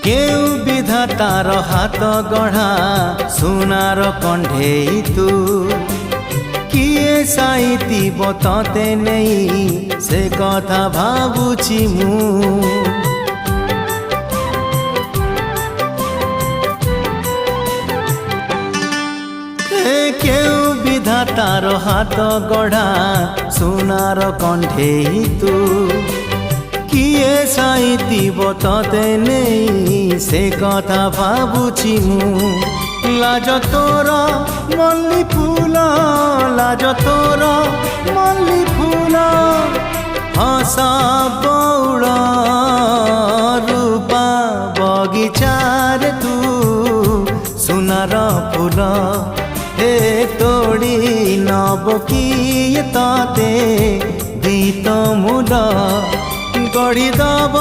केउ विधातार हाथ गढ़ा सुनार कंढेई तू किए साइती बतते नहीं से कथा भाबुची मु केउ विधातार हाथ गढ़ा सुनार कंढेई तू किए साइती बतते नहीं से कथा भाबुची मु लाज तोर मल्ली फूल लाज तोर मल्ली फूल हस बौड़ रूपा बगीचार तू सुनार फूल हे तोड़ी नब किए तते गीत मूल गढ़ी दब